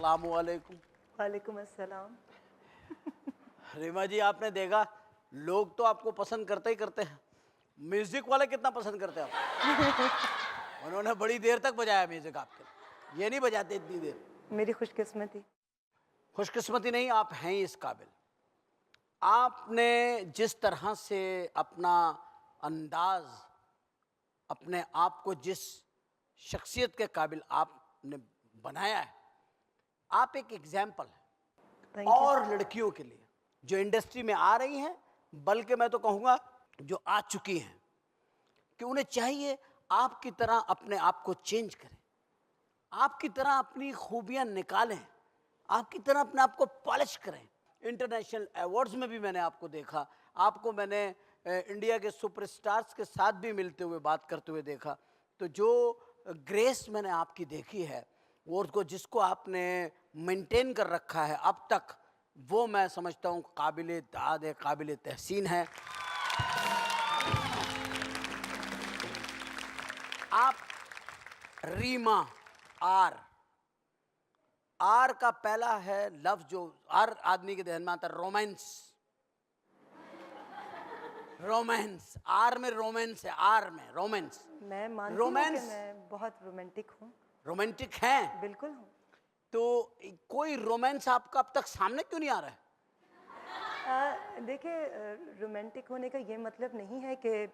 अस्सलामु अलैकुम। वालेकुम अस्सलाम। रीमा जी, आपने देखा लोग तो आपको पसंद करते ही करते हैं, म्यूजिक वाले कितना पसंद करते हैं आप। उन्होंने बड़ी देर तक बजाया म्यूजिक आपके, ये नहीं बजाते इतनी देर। मेरी खुशकिस्मती। खुशकिस्मती नहीं, आप हैं ही इस काबिल। आपने जिस तरह से अपना अंदाज, अपने आप को जिस शख्सियत के काबिल आपने बनाया है, आप एक एग्जाम्पल हैं थैंक यू। और लड़कियों के लिए जो इंडस्ट्री में आ रही हैं, बल्कि मैं तो कहूँगा जो आ चुकी हैं, कि उन्हें चाहिए आपकी तरह अपने आप को चेंज करें, आपकी तरह अपनी खूबियाँ निकालें, आपकी तरह अपने आप को पॉलिश करें। इंटरनेशनल अवार्ड्स में भी मैंने आपको देखा, आपको मैंने इंडिया के सुपरस्टार्स के साथ भी मिलते हुए बात करते हुए देखा। तो जो ग्रेस मैंने आपकी देखी है, वो उसको जिसको आपने मेंटेन कर रखा है अब तक, वो मैं समझता हूँ काबिल दाद है, काबिल तहसीन है। आप रीमा आर, आर का पहला है लफ्ज जो हर आदमी के ध्यान में आता है, रोमांस। रोमांस, आर में रोमांस है, आर में रोमांस। मैं मानती हूँ कि मैं बहुत रोमांटिक हूँ। रोमांटिक हैं? बिल्कुल हूँ। तो कोई रोमांस आपका अब तक सामने क्यों नहीं आ रहा है? देखिए, रोमांटिक होने का ये मतलब नहीं है कि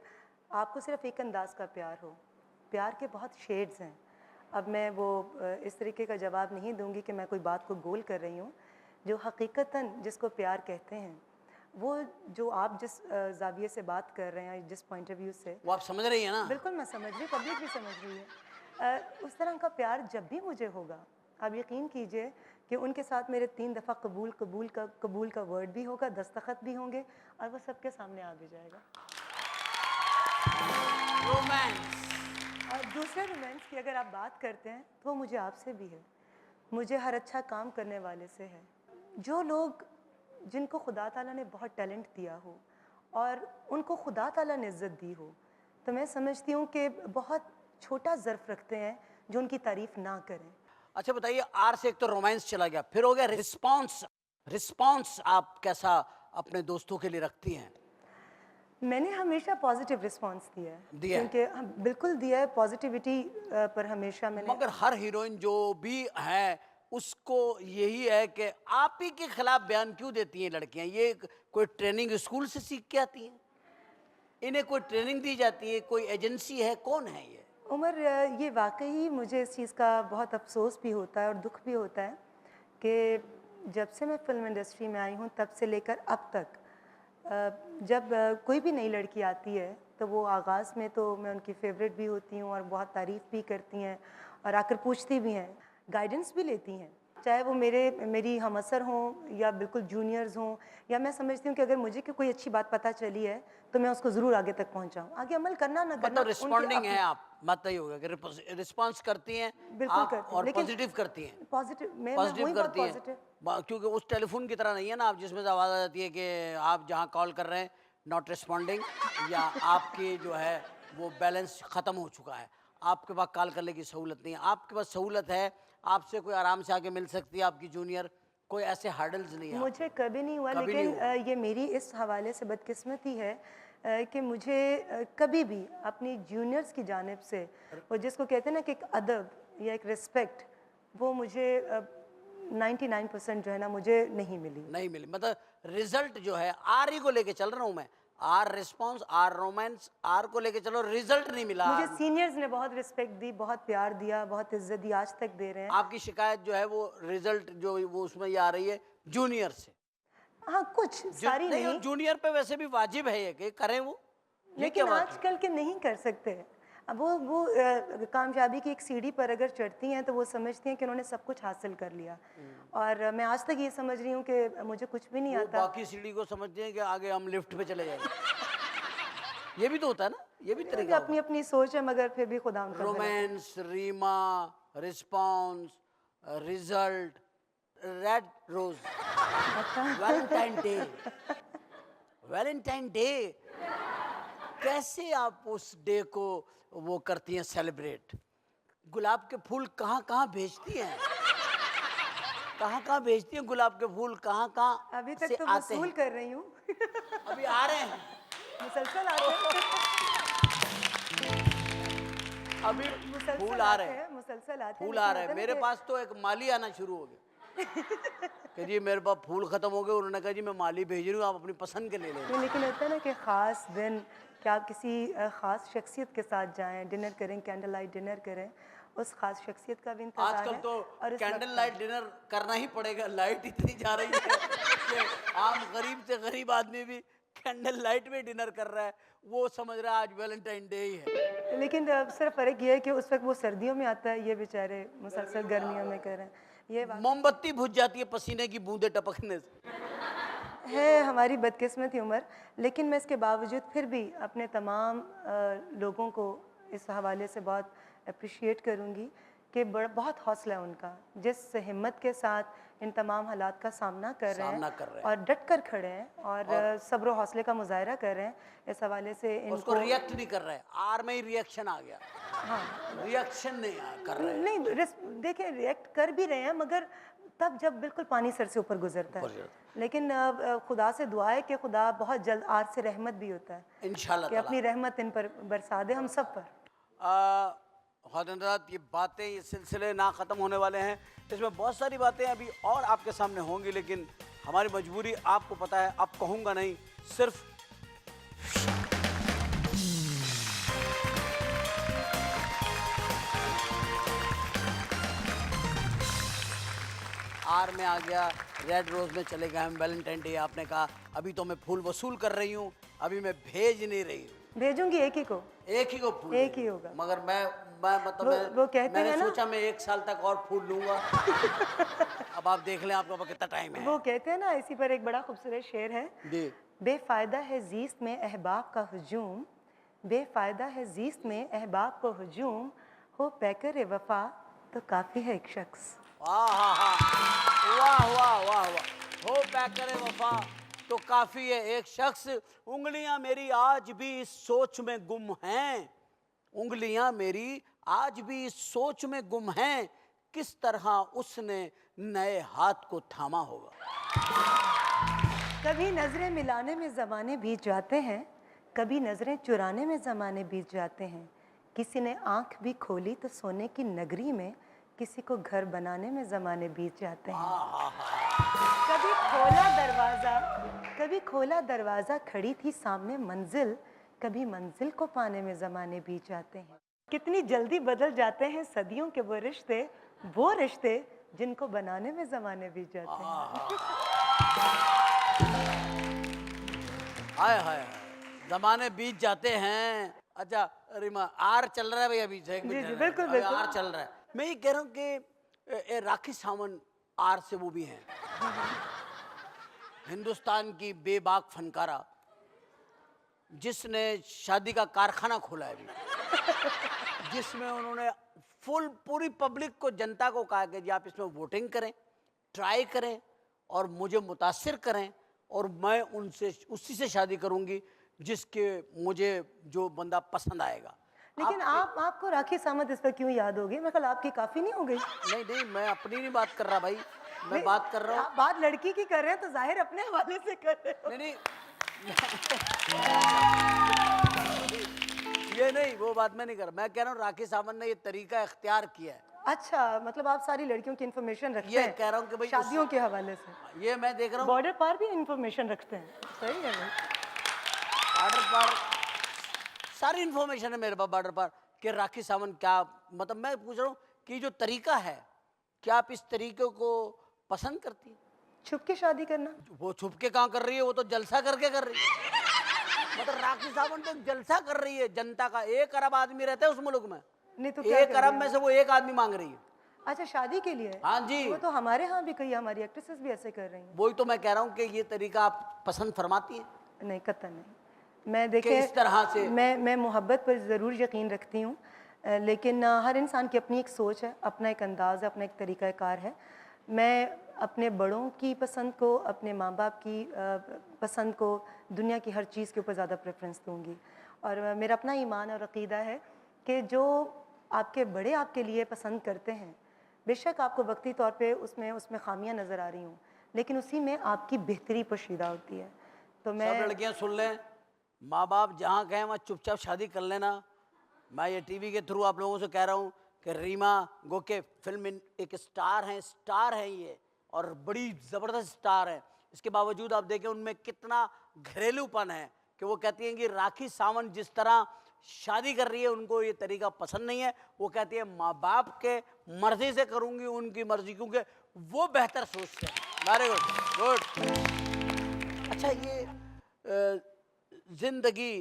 आपको सिर्फ एक अंदाज का प्यार हो। प्यार के बहुत शेड्स हैं। अब मैं वो इस तरीके का जवाब नहीं दूंगी कि मैं कोई बात को गोल कर रही हूँ। जो हकीकतन जिसको प्यार कहते हैं, वो जो आप जिस ज़ाविये से बात कर रहे हैं, जिस पॉइंट ऑफ व्यू से, वो आप समझ रही हैं ना? बिल्कुल मैं समझ रही, पब्लिक भी समझ रही है। उस तरह का प्यार जब भी मुझे होगा, आप यकीन कीजिए कि उनके साथ मेरे 3 दफ़ा कबूल का वर्ड भी होगा, दस्तखत भी होंगे, और वो सबके सामने आ भी जाएगा। रोमांस। और दूसरे रोमांस की अगर आप बात करते हैं, तो वो मुझे आपसे भी है, मुझे हर अच्छा काम करने वाले से है। जो लोग, जिनको खुदा ताला ने बहुत टैलेंट दिया हो और उनको खुदा ताला ने इज़्ज़त दी हो, तो मैं समझती हूँ कि बहुत छोटा ज़र्फ़ रखते हैं जो उनकी तारीफ़ ना करें। अच्छा बताइए, आर से एक तो रोमांस चला गया, फिर हो गया रिस्पॉन्स। रिस्पॉन्स आप कैसा अपने दोस्तों के लिए रखती हैं? मैंने हमेशा पॉजिटिव रिस्पॉन्स दिया है, दिया है? क्योंकि हम बिल्कुल दिया है, पॉजिटिविटी पर हमेशा मैंने। मगर हर हीरोइन जो भी है उसको यही है कि आप ही के खिलाफ बयान क्यों देती हैं लड़कियां? ये कोई ट्रेनिंग स्कूल से सीख के आती हैं? इन्हें कोई ट्रेनिंग दी जाती है? कोई एजेंसी है? कौन है ये? उमर, ये वाकई मुझे इस चीज़ का बहुत अफसोस भी होता है और दुख भी होता है कि जब से मैं फ़िल्म इंडस्ट्री में आई हूँ, तब से लेकर अब तक, जब कोई भी नई लड़की आती है, तो वो आगाज़ में तो मैं उनकी फेवरेट भी होती हूँ और बहुत तारीफ़ भी करती हैं और आकर पूछती भी हैं, गाइडेंस भी लेती हैं, चाहे वो मेरी हमअसर हों या बिल्कुल जूनियर्स हों। या मैं समझती हूँ कि अगर मुझे कोई अच्छी बात पता चली है, तो मैं उसको ज़रूर आगे तक पहुँचाऊँ। आगे अमल करना ना करना मतलब उनकी रिस्पॉन्डिंग है अपनी। आप, मतलब ये होगा कि रिस्पॉन्स करती हैं बिल्कुल आप करती हूँ, और लेकिन पॉजिटिव करती हैं। पॉजिटिव मैं पॉजिटिव हुई बहुत करती हैं पॉजिटिव। क्योंकि उस टेलीफोन की तरह नहीं है ना आप, जिसमें से आवाज़ आ जाती है कि आप जहाँ कॉल कर रहे हैं नॉट रिस्पॉन्डिंग, या आपकी जो है वो बैलेंस ख़त्म हो चुका है, आपके पास कॉल करने की सहूलत नहीं है। आपके पास सहूलत है, आपसे कोई आराम से आके मिल सकती है, आपकी जूनियर, कोई ऐसे हर्डल्स नहीं है आप मुझे में। कभी नहीं हुआ, कभी नहीं लेकिन हुआ। ये मेरी इस हवाले से बदकिस्मती है कि मुझे कभी भी अपनी जूनियर्स की जानिब से, और जिसको कहते हैं ना कि एक अदब या एक रिस्पेक्ट, वो मुझे 99% जो है ना, मुझे नहीं मिली। नहीं मिली, मतलब रिजल्ट जो है आर ही को लेके चल रहा हूँ मैं, R response, R romance, R को लेके चलो, रिजल्ट नहीं मिला मुझे आर। सीनियर्स ने बहुत रिस्पेक्ट दी, बहुत प्यार दिया, बहुत इज्जत दी, आज तक दे रहे हैं। आपकी शिकायत जो है वो रिजल्ट जो वो उसमें ये आ रही है जूनियर से। हाँ, कुछ सारी नहीं, और नहीं, जूनियर पे वैसे भी वाजिब है ये कि करें वो, ये क्या लेकिन बात हुई? आजकल के नहीं कर सकते। अब वो कामयाबी की एक सीढ़ी पर अगर चढ़ती हैं, तो वो समझती हैं कि उन्होंने सब कुछ हासिल कर लिया, और मैं आज तक ये समझ रही हूँ कि मुझे कुछ भी नहीं वो आता। बाकी सीढ़ी को समझते हैं कि आगे हम लिफ्ट पे चले जाएंगे। ये भी तो होता है ना, ये भी तरीका अपनी होगा। अपनी सोच है, मगर फिर भी खुदा उनका भला करे। Romance, Reema, response, result, red rose, Valentine Day. Valentine Day, कैसे आप उस डे को वो करती हैं सेलिब्रेट? गुलाब के फूल कहाँ कहाँ भेजती हैं? कहाँ भेजती हैं गुलाब के फूल, कहाँ कहाँ अभी से तक तो आते वसूल हैं? कर रही हूँ। अभी आ रहे हैं, मुसलसल आते हैं। अभी मुसलसल फूल आ आते रहे हैं, हैं, मुसलसल आते हैं, फूल लेकिन आ रहे होता हैं। है ना मेरे कि पास तो एक माली आना शुरू हो गया कि जी मेरे पास फूल खत्म हो गए, उन्होंने कहा जी मैं माली भेज रही हूँ, आप अपनी पसंद के ले लें। नहीं, लेकिन होता है ना कि ख़ास दिन कि आप किसी ख़ास शख्सियत के साथ जाएँ, डिनर करें, कैंडल लाइट डिनर करें, उस ख़ास शख्सियत का भी इंतज़ार आजकल है तो और इस कैंडल वक्त लाइट डिनर करना ही पड़ेगा, लाइट इतनी जा रही है कि आम गरीब से गरीब आदमी भी कैंडल लाइट में डिनर कर रहा है, वो समझ रहा है आज वैलेंटाइन डे ही है। लेकिन सिर्फ फ़र्क ये है कि उस वक्त वो सर्दियों में आता है, ये बेचारे मुसलसल गर्मियों में कर रहे हैं। ये बात मोमबत्ती बुझ जाती है पसीने की बूंदें टपकने से। है हमारी बदकिस्मती उम्र, लेकिन मैं इसके बावजूद फिर भी अपने तमाम लोगों को इस हवाले से बहुत अप्रिशिएट करूँगी कि बहुत हौसला है उनका, जिस हिम्मत के साथ इन तमाम हालात का सामना कर रहे सामना हैं कर रहे हैं और डट कर खड़े हैं और सब्र व हौसले का मुज़ाहरा कर रहे हैं। इस हवाले से और उसको इनको रिएक्ट नहीं कर रहे, आर में ही रिएक्शन आ गया, हाँ, रिएक्शन नहीं कर रहे हैं। नहीं देखिए रिएक्ट कर भी रहे हैं, मगर तब जब बिल्कुल पानी सर से ऊपर गुजरता ऊपर है। जाता लेकिन खुदा से दुआ है कि खुदा बहुत जल्द आग से रहमत भी होता है इंशाल्लाह कि ताला। अपनी रहमत इन पर बरसा दे, हम सब पर। हज़रत ये बातें, ये सिलसिले ना ख़त्म होने वाले हैं, इसमें बहुत सारी बातें अभी और आपके सामने होंगी, लेकिन हमारी मजबूरी आपको पता है, अब कहूँगा नहीं, सिर्फ आर में आ गया, रेड रोज़ में चले गए हम, वैलेंटाइन डे आपने कहा, अभी तो मैं फूल वसूल कर रही हूँ, अभी मैं भेज नहीं रही हूँ, भेजूंगी एक ही को, एक ही को फूल एक ही भेजूंगी। होगा। मगर मैं मतलब वो कहते मैंने हैं ना, सोचा मैं 1 साल तक और फूल लूँगा। अब आप देख लें आपके पास कितना टाइम है। वो कहते हैं ना, इसी पर एक बड़ा खूबसूरत शेर है, जी। बेफ़ायदा है ज़ीस्त में अहबाब का हुजूम, बेफ़ायदा है ज़ीस्त में अहबाब का हुजूम, हो पैकर वफ़ा तो काफ़ी है एक शख्स। वाह वाह वाह वाह वाह, हो पैकर वफा तो काफी है एक शख्स। उंगलियां मेरी आज भी इस सोच में गुम हैं, उंगलियां मेरी आज भी इस सोच में गुम हैं, किस तरह उसने नए हाथ को थामा होगा। कभी नज़रें मिलाने में ज़माने बीत जाते हैं, कभी नज़रें चुराने में ज़माने बीत जाते हैं, किसी ने आंख भी खोली तो सोने की नगरी में, किसी को घर बनाने में ज़माने बीत जाते हैं। कभी खोला दरवाज़ा खड़ी थी सामने मंजिल, कभी मंजिल को पाने में ज़माने बीत जाते हैं। कितनी जल्दी बदल जाते हैं सदियों के वो रिश्ते जिनको बनाने में ज़माने बीत जाते हैं। हाय हाय हाय, जमाने बीत जाते हैं। अच्छा रिमा, आर चल रहा है भैया, बीच एक जी, मिनट जी, है, बिल्कुल, अभी बिल्कुल। आर चल रहा है। मैं ये कह रहा हूँ कि राखी सावंत आर से वो भी हैं, हिंदुस्तान की बेबाक फनकारा, जिसने शादी का कारखाना खोला है अभी, जिसमें उन्होंने पूरी पब्लिक को, जनता को कहा कि जी आप इसमें वोटिंग करें, ट्राई करें और मुझे मुतासिर करें, और मैं उनसे उसी से शादी करूंगी जिसके मुझे जो बंदा पसंद आएगा। लेकिन आपको राखी सावंत इस पर क्यों याद हो गई? मैं कल आपकी काफ़ी नहीं हो गई? नहीं नहीं, मैं अपनी नहीं बात कर रहा भाई, मैं नहीं, बात कर रहा हूँ। आप बात लड़की की कर रहे हैं तो जाहिर अपने हवाले से कर रहे हो। नहीं नहीं, ये नहीं, वो बात मैं नहीं कर रहा, मैं कह रहा हूँ राखी सावंत ने ये तरीका इख्तियार किया है। अच्छा, मतलब आप सारी लड़कियों की इन्फॉर्मेशन रखते ये हैं कह रहा हूँ कि भाई शादियों के हवाले से। ये मैं देख रहा हूँ बॉर्डर पार भी इन्फॉर्मेशन रखते हैं, सही है भाई। बॉर्डर पर सारी इन्फॉर्मेशन है मेरे पास, बॉर्डर पर कि राखी सावंत क्या, मतलब मैं पूछ रहा हूँ कि जो तरीका है, क्या आप इस तरीके को पसंद करती हैं? छुप के शादी करना? वो छुप के कहाँ कर रही है, वो तो जलसा करके कर रही है। मतलब राखी सावंत तो जलसा कर रही है, जनता का 1 अरब आदमी रहता है उस मुल्क में, नहीं तो क्या 1 कर अरब रही में है? से वो 1 आदमी मांग रही है। अच्छा, शादी के लिए? हाँ जी, वो तो हमारे यहाँ भी कई हमारी एक्ट्रेसेस भी ऐसे कर रही हैं। वही तो मैं कह रहा हूँ कि ये तरीका आप पसंद फरमाती हैं नहीं, कतई नहीं। मैं कि इस तरह से? मैं मोहब्बत पर ज़रूर यकीन रखती हूँ, लेकिन हर इंसान की अपनी एक सोच है, अपना एक अंदाज़ है, अपना एक तरीक़ाकार है। मैं अपने बड़ों की पसंद को, अपने माँ बाप की पसंद को दुनिया की हर चीज़ के ऊपर ज़्यादा प्रेफरेंस दूँगी। और मेरा अपना ईमान और अक़ीदा है कि जो आपके बड़े आपके लिए पसंद करते हैं, बेशक आपको वक्ती तौर पे उसमें उसमें खामियां नज़र आ रही हूँ, लेकिन उसी में आपकी बेहतरी पोशीदा होती है। तो सब मैं लड़कियां सुन लें, माँ बाप जहाँ कहें वहाँ चुपचाप शादी कर लेना। मैं ये टीवी के थ्रू आप लोगों से कह रहा हूँ कि रीमा गो के फिल्म एक स्टार हैं ये, और बड़ी ज़बरदस्त स्टार है। इसके बावजूद आप देखें उनमें कितना घरेलूपन है कि वो कहती हैं कि राखी सावंत जिस तरह शादी कर रही है उनको ये तरीका पसंद नहीं है। वो कहती है माँ बाप के मर्जी से करूँगी, उनकी मर्जी, क्योंकि वो बेहतर सोचते हैं। Very good, good. अच्छा, ये जिंदगी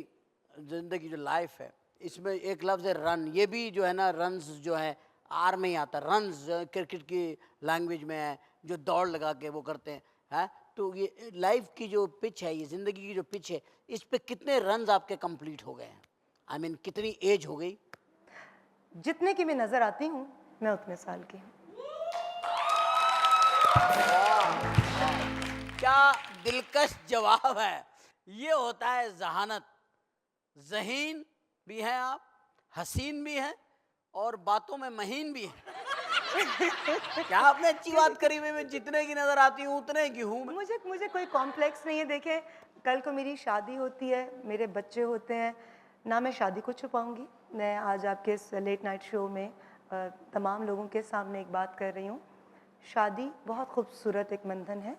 जिंदगी जो लाइफ है, इसमें एक लफ्ज़ है रन। ये भी जो है ना, रन्स जो है आर में ही आता है। रन्स क्रिकेट की लैंग्वेज में है, जो दौड़ लगा के वो करते हैं। तो ये लाइफ की जो पिच है, ये ज़िंदगी की जो पिच है, इस पे कितने रन्स आपके कंप्लीट हो गए हैं? आई मीन कितनी एज हो गई? जितने की मैं नज़र आती हूँ मैं उतने साल की हूँ। क्या दिलकश जवाब है। ये होता है जहानत। ज़हीन भी हैं आप, हसीन भी हैं, और बातों में महीन भी हैं। क्या आपने अच्छी बात करी। मैं जितने की नजर आती हूँ उतने की हूँ मैं। मुझे मुझे कोई कॉम्प्लेक्स नहीं है। देखें, कल को मेरी शादी होती है, मेरे बच्चे होते हैं, ना मैं शादी को छुपाऊंगी। मैं आज आपके इस लेट नाइट शो में तमाम लोगों के सामने एक बात कर रही हूँ। शादी बहुत खूबसूरत एक बंधन है।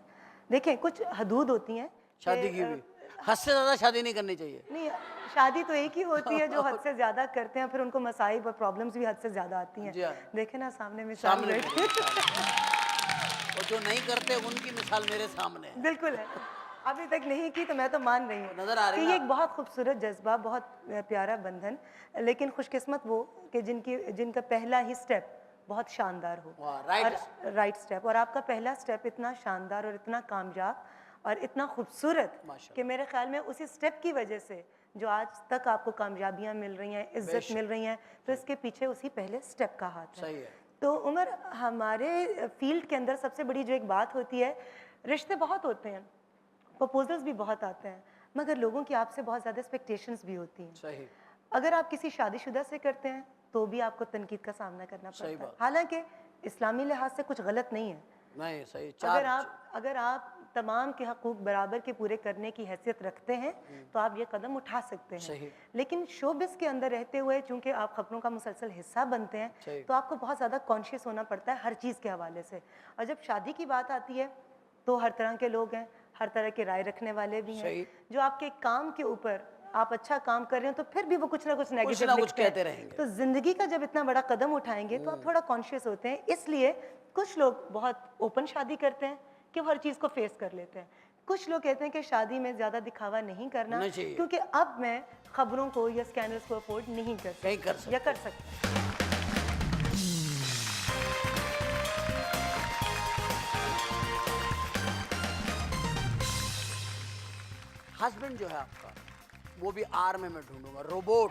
देखें, कुछ हदूद होती हैं कि, शादी की भी हद से ज्यादा शादी नहीं करनी चाहिए। नहीं, शादी तो एक ही होती है जो हद से ज़्यादा करते हैं, फिर उनको मसाइब और प्रॉब्लम्स भी हद से ज़्यादा आती हैं। जी हाँ। देखें ना, सामने मिसाल सामने बैठी मेरे मिसाल। और जो नहीं करते उनकी मिसाल मेरे सामने है। बिल्कुल है। अभी तक नहीं की तो मैं तो मान रही हूँ नजर आ कि रही ये ना एक बहुत खूबसूरत जज्बा, बहुत प्यारा बंधन, लेकिन खुशकिस्मत वो कि जिनका पहला ही स्टेप बहुत शानदार हो। वाह, राइट। और राइट स्टेप, और आपका पहला स्टेप इतना शानदार और इतना कामयाब और इतना खूबसूरत माशाल्लाह। कि मेरे ख्याल में उसी स्टेप की वजह से जो आज तक आपको कामयाबियाँ मिल रही हैं, इज्जत बेशक। मिल रही हैं, तो इसके पीछे उसी पहले स्टेप का हाथ है। सही है। तो उमर, हमारे फील्ड के अंदर सबसे बड़ी जो एक बात होती है, रिश्ते बहुत होते हैं, प्रपोजल्स भी बहुत आते हैं, मगर लोगों की आपसे बहुत ज़्यादा एक्सपेक्टेशंस भी होती हैं। सही अगर आप किसी शादीशुदा से करते हैं तो भी आपको तनकीद का सामना करना सही पड़ता है। बात। हालांकि इस्लामी लिहाज से कुछ गलत नहीं है। नहीं, सही। अगर आप तमाम के हकूक बराबर के पूरे करने की हैसियत रखते हैं तो आप ये कदम उठा सकते हैं। सही। लेकिन शोबिस के अंदर रहते हुए चूंकि आप खबरों का मुसलसल हिस्सा बनते हैं, सही। तो आपको बहुत ज़्यादा कॉन्शियस होना पड़ता है हर चीज़ के हवाले से। और जब शादी की बात आती है तो हर तरह के लोग हैं, हर तरह की राय रखने वाले भी हैं, सही। जो आपके काम के ऊपर, आप अच्छा काम कर रहे हो तो फिर भी वो कुछ ना कुछ नेगेटिव कुछ लिखते हैं। कहते रहेंगे। तो ज़िंदगी का जब इतना बड़ा कदम उठाएंगे तो आप थोड़ा कॉन्शियस होते हैं। इसलिए कुछ लोग बहुत ओपन शादी करते हैं कि वो हर चीज़ को फेस कर लेते हैं। कुछ लोग कहते हैं कि शादी में ज़्यादा दिखावा नहीं करना, नहीं चाहिए। क्योंकि अब मैं खबरों को या स्कैंडल्स को अफोर्ड नहीं कर सकती नहीं कर सकते। या कर सकती। हस्बैंड जो है आपका, वो भी आर में मैं ढूंढूंगा। रोबोट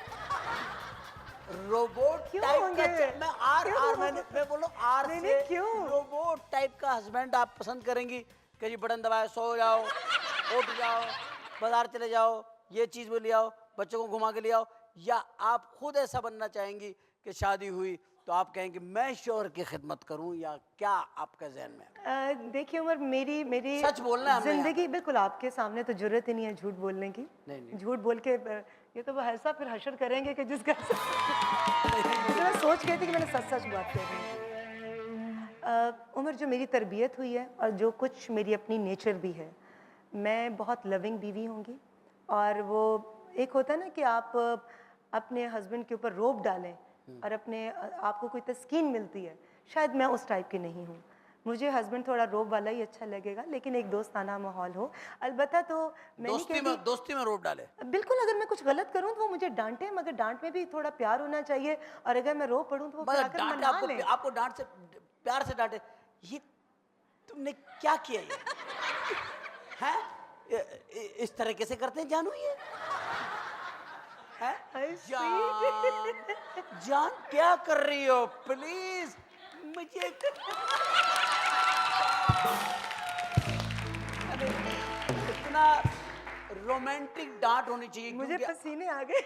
क्यों टाइप होंगे? का। मैं आर क्यों? आर मैं बोलूं आर नहीं, से नहीं, क्यों? रोबोट टाइप का हस्बैंड आप पसंद करेंगी कि जी बटन दबाए सो जाओ, उठ जाओ, बाजार चले जाओ, ये चीज़ भी ले आओ, बच्चों को घुमा के ले आओ, या आप खुद ऐसा बनना चाहेंगी कि शादी हुई तो आप कहेंगे मैं शोहर की खिदमत करूं, या क्या आपका जहन में है? देखिए उमर, मेरी मेरी सच बोलना है हमने यहाँ जिंदगी, बिल्कुल आपके सामने तो जरूरत ही नहीं है झूठ बोलने की। नहीं। झूठ बोल के ये तो वो ऐसा फिर हशर करेंगे कि जिस घर से तो मैं सोच रही थी कि मैंने सच सच बात कर रही। उमर, जो मेरी तरबियत हुई है और जो कुछ मेरी अपनी नेचर भी है, मैं बहुत लविंग बीवी होंगी। और वो एक होता है ना कि आप अपने हस्बैंड के ऊपर रोब डालें और आपको कोई तस्कीन मिलती है, शायद मैं उस टाइप की नहीं हूँ। मुझे हस्बैंड थोड़ा रोब वाला ही अच्छा लगेगा, लेकिन एक दोस्ताना माहौल हो। अलबत्ता तो मैं नहीं कहती दोस्ती में रोब डाले। बिल्कुल, अगर मैं कुछ गलत करूं तो वो मुझे डांटे, मगर डांट में भी थोड़ा प्यार होना चाहिए। और अगर मैं रो पड़ूं तो वो फिर मगर आकर डांटे, मना लें। आपको डांट से, प्यार से डांटे, ये तुमने क्या किया ये? हैं? इस तरीके से करते हैं जानू ये? हैं? हाय जान क्या कर रही हो? प्लीज मुझे अरे, इतना रोमांटिक डांट होनी चाहिए, मुझे क्योंकि पसीने आ गए।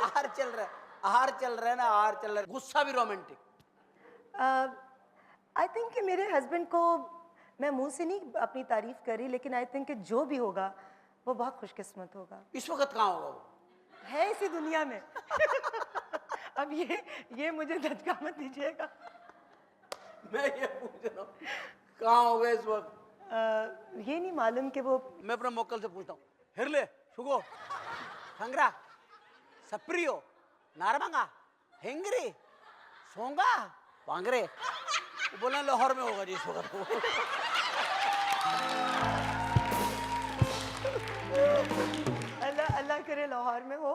आहार चल रहा है ना, आहार चल रहा है, गुस्सा भी रोमांटिक। आई थिंक कि मेरे हस्बैंड को मैं मुंह से नहीं अपनी तारीफ करी, लेकिन आई थिंक कि जो भी होगा वो बहुत खुशकिस्मत होगा, इस वक्त कहाँ होगा वो? है इसी दुनिया में। अब ये मुझे धचका मत दीजिएगा। मैं ये पूछ रहा हूँ कहाँ होगा इस वक्त? ये नहीं मालूम कि वो मैं अपने मोक्कल से पूछता हूँ, हिरले शुगो खंगरा सप्रियो नारमंगा हेंगरी सोंगा पांगरे, वो बोला लाहौर में होगा जी इस वक्त वो। अल्लाह अल्लाह करे लाहौर में हो,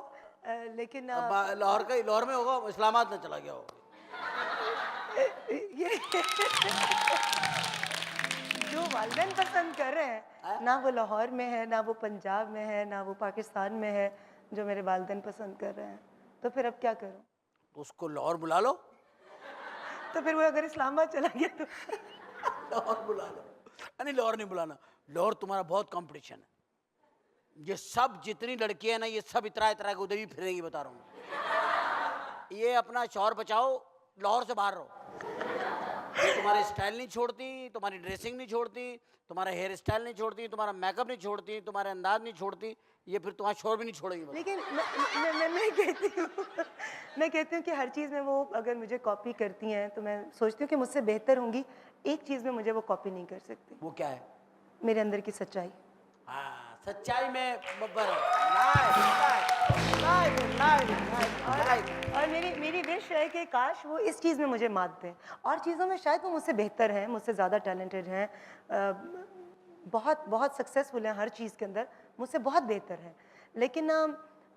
लेकिन अब लाहौर में होगा, इस्लामाबाद में चला गया होगा। ये जो वालिदैन पसंद कर रहे हैं ना वो लाहौर में है, ना वो पंजाब में है, ना वो पाकिस्तान में है, जो मेरे वालिदैन पसंद कर रहे हैं। तो फिर अब क्या करूं? तो उसको लाहौर बुला लो। तो फिर वो अगर इस्लामाबाद चला गया तो लाहौर बुला लो। नहीं, लाहौर नहीं बुलाना, लाहौर तुम्हारा बहुत कंपटीशन है। ये सब जितनी लड़कियां हैं ना, ये सब इतरा इतरा के उधर ही फिरेंगी, बता रहा हूँ। ये अपना शौहर बचाओ, लाहौर से बाहर रहो। ये तुम्हारे स्टाइल नहीं छोड़ती, तुम्हारी ड्रेसिंग नहीं छोड़ती, तुम्हारा हेयर स्टाइल नहीं छोड़ती, तुम्हारा मेकअप नहीं छोड़ती, तुम्हारे अंदाज नहीं छोड़ती, ये फिर तुम्हारा शोर भी नहीं छोड़ेगी। लेकिन मैं कहती हूँ कि हर चीज़ में वो अगर मुझे कॉपी करती हैं तो मैं सोचती हूँ कि मुझसे बेहतर होंगी। एक चीज़ में मुझे वो कॉपी नहीं कर सकती, वो क्या है? मेरे अंदर की सच्चाई। हाँ, सच्चाई में बब्बर है। और मेरी विश है कि काश वो इस चीज़ में मुझे मात दें, और चीज़ों में शायद वो मुझसे बेहतर हैं, मुझसे ज़्यादा टैलेंटेड हैं, बहुत बहुत सक्सेसफुल हैं हर चीज़ के अंदर, मुझसे बहुत बेहतर हैं। लेकिन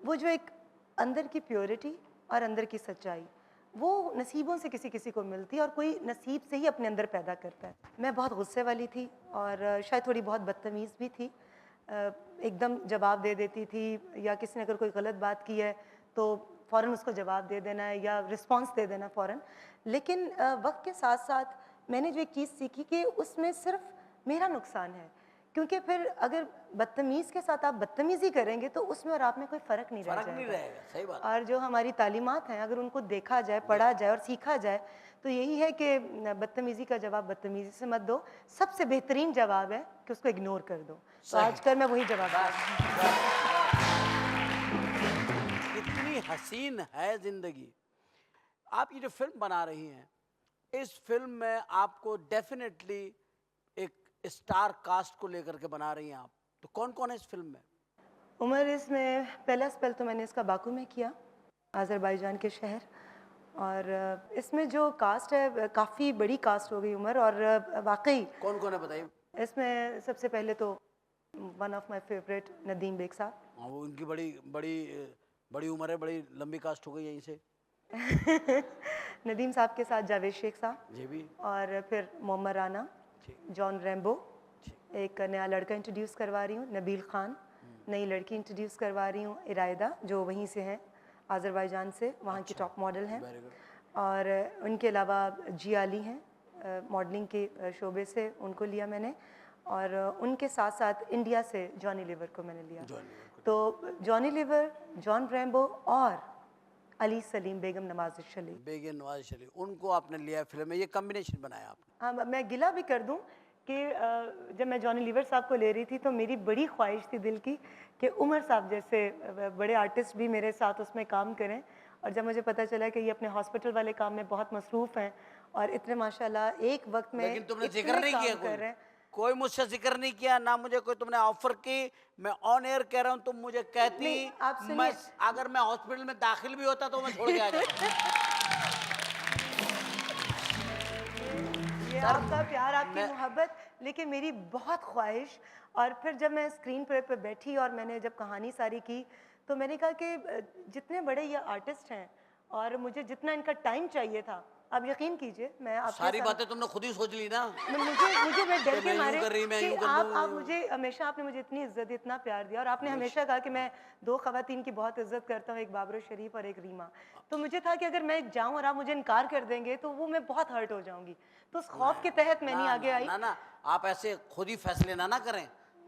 वो जो एक अंदर की प्योरिटी और अंदर की सच्चाई, वो नसीबों से किसी किसी को मिलती है, और कोई नसीब से ही अपने अंदर पैदा करता है। मैं बहुत गुस्से वाली थी और शायद थोड़ी बहुत बदतमीज़ भी थी। एकदम जवाब दे देती थी, या किसी ने अगर कोई गलत बात की है तो फ़ौरन उसको जवाब दे देना है या रिस्पॉन्स दे देना फ़ौरन। लेकिन वक्त के साथ साथ मैंने जो एक चीज़ सीखी कि उसमें सिर्फ मेरा नुकसान है, क्योंकि फिर अगर बदतमीज़ के साथ आप बदतमीज़ी करेंगे तो उसमें और आप में कोई फ़र्क नहीं फर्क नहीं रहेगा, सही बात। और जो हमारी तालीमात हैं अगर उनको देखा जाए, पढ़ा जाए और सीखा जाए तो यही है कि बदतमीज़ी का जवाब बदतमीज़ी से मत दो, सबसे बेहतरीन जवाब है कि उसको इग्नोर कर दो। तो आजकल मैं वही जवाब दे रही हूँ। कितनी हसीन है जिंदगी। आप ये जो फिल्म बना रही हैं, इस फिल्म में आपको डेफिनेटली एक स्टार कास्ट को लेकर के बना रही हैं आप, तो कौन कौन है इस फिल्म में? उमर इसमें पहला स्पेल तो मैंने इसका बाकू में किया, आज़रबाईजान के शहर, और इसमें जो कास्ट है काफ़ी बड़ी कास्ट हो गई उमर, और वाकई कौन कौन है बताइए। इसमें सबसे पहले तो one of my favourite Nadeem Baig साहब। हाँ, वो उनकी बड़ी बड़ी बड़ी उम्र है, बड़ी लंबी कास्ट हो गई यहीं से। नदीम साहब के साथ जावेद शेख साहब जी भी। और फिर मोहम्मद राना, जॉन रैम्बो, एक नया लड़का इंट्रोड्यूस करवा रही हूँ नबील खान, नई लड़की इंट्रोड्यूस करवा रही हूँ इरायदा, जो वहीं से हैं आज़रबाईजान से, वहाँ की टॉप मॉडल हैं। और उनके अलावा जियाली हैं मॉडलिंग के शोबे से, उनको लिया मैंने, और उनके साथ साथ इंडिया से जॉनी लीवर को मैंने लिया। तो जॉनी लीवर, जॉन रैम्बो और अली सलीम, बेगम नवाज शरीफ, बेगम नवाज शरीफ, उनको आपने लिया फिल्म में, ये कॉम्बिनेशन बनाया आपने। हाँ, मैं गिला भी कर दूं कि जब मैं जॉनी लीवर साहब को ले रही थी तो मेरी बड़ी ख्वाहिश थी दिल की कि उमर साहब जैसे बड़े आर्टिस्ट भी मेरे साथ उसमें काम करें। और जब मुझे पता चला कि ये अपने हॉस्पिटल वाले काम में बहुत मसरूफ़ हैं और इतने माशाल्लाह एक वक्त में लेकिन तुमने इतने जिक्र नहीं काम किया, कर रहे हैं। कोई मुझसे जिक्र नहीं किया ना, मुझे कोई तुमने ऑफर की। मैं ऑन एयर कह रहा हूँ, तुम मुझे कहती नहीं, आप सुनिए। मैं अगर मैं हॉस्पिटल में दाखिल भी होता तो मैं छोड़ के आ जाता। ये आपका प्यार, आपकी मोहब्बत, लेकिन मेरी बहुत ख्वाहिश। और फिर जब मैं स्क्रीन पे बैठी और मैंने जब कहानी सारी की तो मैंने कहा कि जितने बड़े ये आर्टिस्ट हैं और मुझे जितना इनका टाइम चाहिए था, आप यकीन कीजिए मैं आपके सारी बातें तुमने खुद ही सोच ली ना। मुझे मैं डर के मारे कि आप लूं। मुझे हमेशा, आपने मुझे इतनी इज्जत, इतना प्यार दिया, और आपने हमेशा कहा कि मैं दो खवातीन की बहुत इज्जत करता हूँ, एक बाबरो शरीफ और एक रीमा। तो मुझे था कि अगर मैं जाऊँ और आप मुझे इनकार कर देंगे तो वो मैं बहुत हर्ट हो जाऊंगी। तो उस खौफ के तहत मैं नहीं आगे आई। ना, आप ऐसे खुद ही फैसले ना करें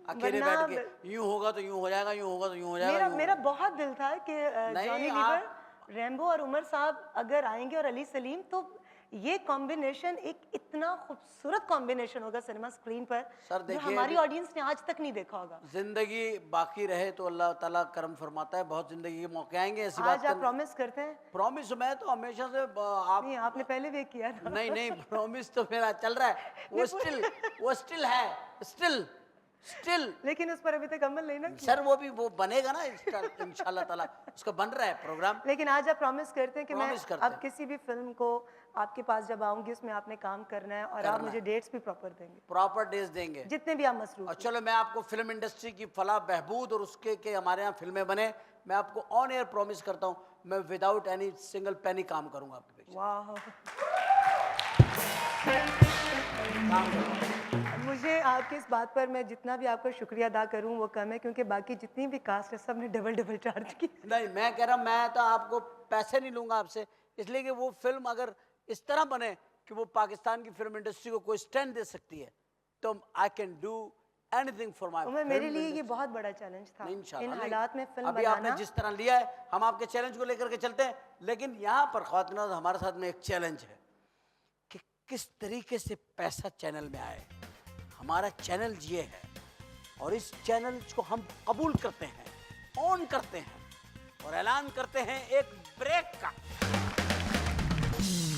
अकेले बैठ के, यूं होगा तो यूं हो जाएगा, यूं होगा तो यूं हो जाएगा। मेरा बहुत दिल था कि जॉनी लीवर, रैम्बो और उमर साहब अगर आएंगे और अली सलीम, तो ये कॉम्बिनेशन एक इतना खूबसूरत कॉम्बिनेशन होगा सिनेमा स्क्रीन पर सर जो देखिए, हमारी अभी- ऑडियंस ने आज तक नहीं देखा होगा। जिंदगी बाकी रहे तो अल्लाह ताला करम फरमाता है, बहुत जिंदगी के मौके आएंगे, ऐसी बात आज आप प्रॉमिस करते हैं? प्रॉमिस मैं तो हमेशा से आप नहीं, आपने पहले भी किया था। नहीं नहीं, प्रॉमिस तो मेरा चल रहा है, वो स्टिल है, स्टिल स्टिल लेकिन उस पर अभी तक अमल नहीं ना किया। सर, वो बनेगा ना इंशाल्लाह ताला, उसका बन रहा है प्रोग्राम। लेकिन आज आप प्रॉमिस करते हैं कि मैं Promise करते अब हैं। किसी भी फिल्म को आपके पास जब आऊंगी उसमें आपने काम करना है और आप करना मुझे है। डेट्स भी प्रॉपर देंगे, प्रॉपर डेज देंगे। जितने भी आप मसरूफ और हैं। चलो, मैं आपको फिल्म इंडस्ट्री की फलाह बहबूद और उसके के हमारे यहाँ फिल्में बने, मैं आपको ऑन एयर प्रॉमिस करता हूँ, मैं विदाउट एनी सिंगल पेनी काम करूंगा आपके पीछे। वाह, काम करूंगा। मुझे आपकी इस बात पर मैं जितना भी आपका शुक्रिया अदा करूं वो कम है, क्योंकि बाकी जितनी भी कास्ट है सब ने डबल डबल चार्ज की। नहीं, मैं कह रहा हूं, मैं तो आपको पैसे नहीं लूंगा आपसे, इसलिए कि वो फिल्म अगर इस तरह बने कि वो पाकिस्तान की फिल्म इंडस्ट्री को कोई स्टैंड दे सकती है, तो I can do anything for my Umar, मेरे लिए ये बहुत बड़ा चैलेंज था इन हालात में फिल्म अभी आपने बनाना। जिस तरह लिया है, हम आपके चैलेंज को लेकर के चलते हैं, लेकिन यहाँ पर ख्वातीन और हमारे साथ में एक चैलेंज है कि किस तरीके से पैसा चैनल में आए। हमारा चैनल ये है और इस चैनल को हम कबूल करते हैं, ऑन करते हैं और ऐलान करते हैं एक ब्रेक का।